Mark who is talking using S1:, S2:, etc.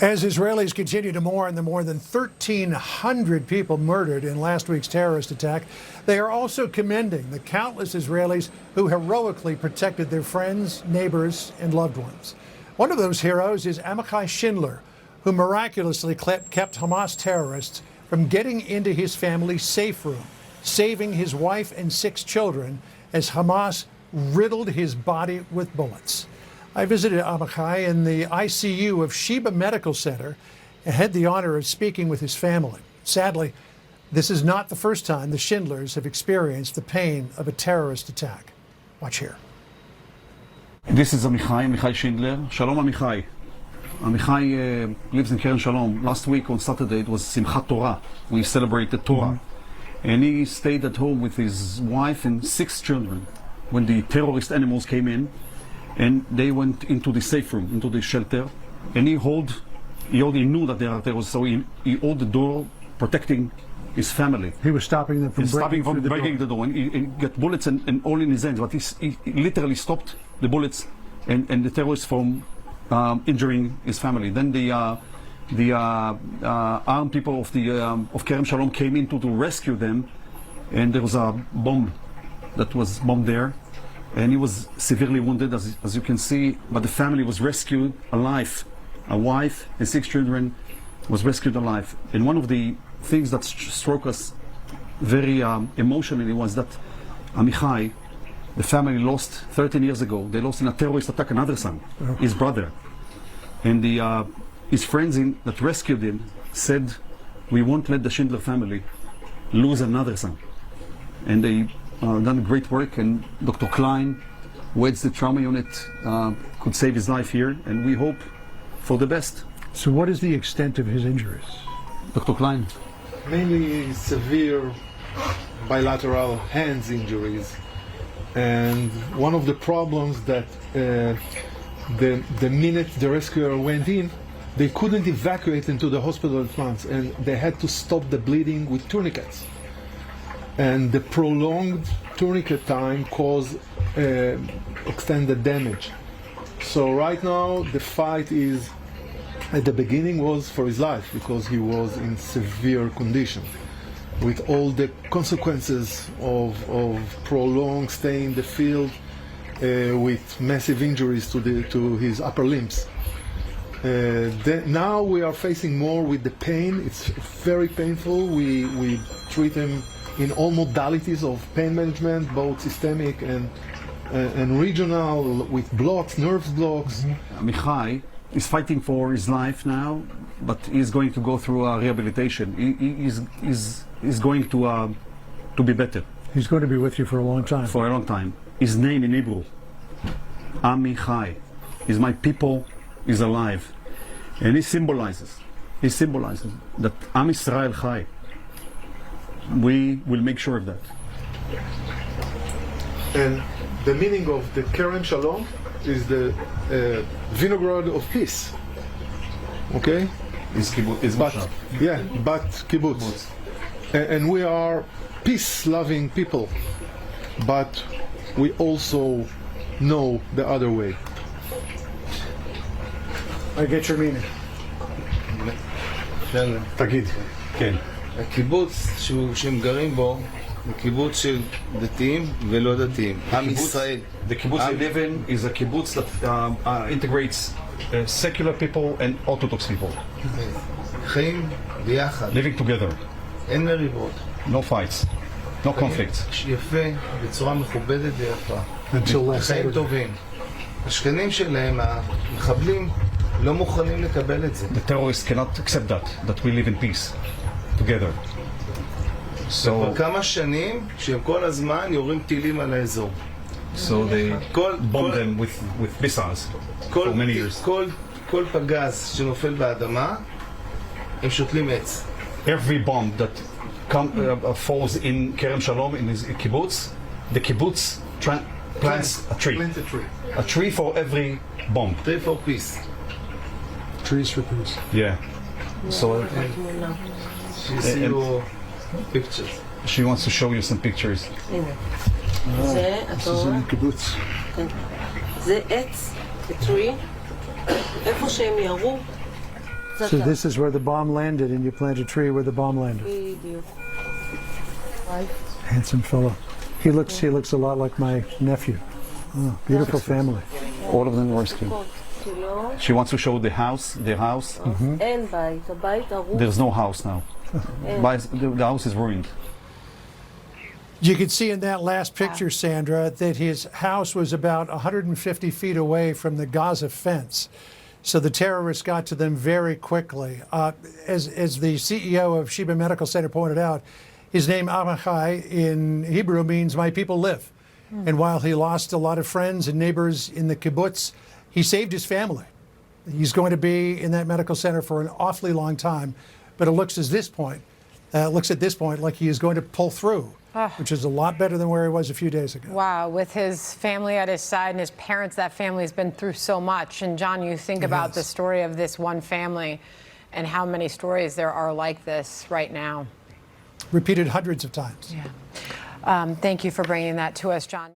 S1: As Israelis continue to mourn the more than 1,300 people murdered in last week's terrorist attack, they are also commending the countless Israelis who heroically protected their friends, neighbors, and loved ones. One of those heroes is Amichai Schindler, who miraculously kept Hamas terrorists from getting into his family's safe room, saving his wife and 6 children as Hamas riddled his body with bullets. I visited Amichai in the ICU of Sheba Medical Center and had the honor of speaking with his family. Sadly, this is not the first time the Schindlers have experienced the pain of a terrorist attack. Watch here.
S2: This is Amichai Schindler. Shalom, Amichai. Amichai lives in Kerem Shalom. Last week on Saturday it was Simchat Torah. We celebrated Torah. And he stayed at home with his wife and 6 children when the terrorist animals came in. And they went into the safe room, into the shelter, and he already knew that there are terrorists, so he held the door, protecting his family.
S1: He was stopping them from breaking
S2: the door. And he got bullets and all in his hands, but he literally stopped the bullets and the terrorists from injuring his family. Then the armed people of Kerem Shalom came in to rescue them, and there was a bomb that was bombed there. And he was severely wounded, as you can see, but the family was rescued alive. A wife and 6 children was rescued alive. And one of the things that struck us very emotionally was that Amichai, the family lost 13 years ago. They lost in a terrorist attack another son, his brother. And his friends that rescued him said, "We won't let the Schindler family lose another son." And they done great work, and Dr. Klein, who heads the trauma unit, could save his life here, and we hope for the best.
S1: So what is the extent of his injuries?
S2: Dr. Klein?
S3: Mainly severe bilateral hands injuries, and one of the problems that the minute the rescuer went in, they couldn't evacuate into the hospital at once, and they had to stop the bleeding with tourniquets. And the prolonged tourniquet time caused extended damage. So right now the fight is, at the beginning, was for his life, because he was in severe condition with all the consequences of prolonged stay in the field with massive injuries to his upper limbs. Now we are facing more with the pain. It's very painful. We treat him in all modalities of pain management, both systemic and regional, with blocks, nerve blocks.
S2: Amichai is fighting for his life now, but he's going to go through a rehabilitation. He's going to be better.
S1: He's going to be with you for a long time.
S2: For a long time. His name in Hebrew, Amichai, is my people is alive. And he symbolizes that Am Yisrael Chai. We will make sure of that.
S3: And the meaning of the Kerem Shalom is the vinograd of peace. Okay?
S2: Is kibbutz.
S3: But kibbutz. And we are peace-loving people, but we also know the other way.
S1: I get your meaning.
S3: תגיד.
S2: כן.
S4: הקיבוץ שהם גרים בו הוא קיבוץ של דתיים ולא דתיים. עם ישראל.
S2: The kibbutz they live in is a kibbutz that integrates secular people and Orthodox people.
S4: חיים ביחד.
S2: Living together.
S4: אין מריבות.
S2: No fights. No conflicts.
S4: יפה, בצורה מכובדת ויפה.
S1: Until last
S4: חיים טובים. השכנים שלהם, המחבלים, לא מוכנים לקבל את זה.
S2: The terrorists cannot accept that we live in peace together.
S4: כבר כמה שנים שהם כל הזמן יורים טילים על האזור.
S2: So they bomb them with missiles for many years.
S4: כל פגז שנופל באדמה, הם שותלים עץ.
S2: Every bomb that falls in Kerem Shalom, in his kibbutz, the kibbutz plants a tree.
S3: Plant a tree.
S2: A tree for every bomb.
S4: Tree for peace.
S1: Trees for peace.
S2: Yeah. So
S4: She see your pictures.
S2: she wants to show you some pictures.
S5: הנה. זה, אתה רואה?
S1: קיבוץ.
S5: זה עץ, a tree, איפה שהם ירו,
S1: So this is where the bomb landed, and you plant a tree where the bomb landed.
S5: בדיוק.
S1: Handsome fellow. He looks a lot like my nephew. Oh, beautiful family.
S2: All of them rescued.
S5: שלו,
S2: She wants to show the house, their house.
S5: אין בית, הבית הרוס.
S2: There's no house now. The house is ruined.
S1: You can see in that last picture, Sandra, that his house was about 150 feet away from the Gaza fence. So the terrorists got to them very quickly. As the CEO of Sheba Medical Center pointed out, his name Amichai in Hebrew means my people live. And while he lost a lot of friends and neighbors in the kibbutz, he saved his family. He's going to be in that medical center for an awfully long time, but it looks at this point like he is going to pull through, which is a lot better than where he was a few days ago.
S6: Wow, with his family at his side and his parents, that family has been through so much. And John, you think about the story of this one family and how many stories there are like this right now.
S1: Repeated hundreds of times.
S6: Yeah. Thank you for bringing that to us, John.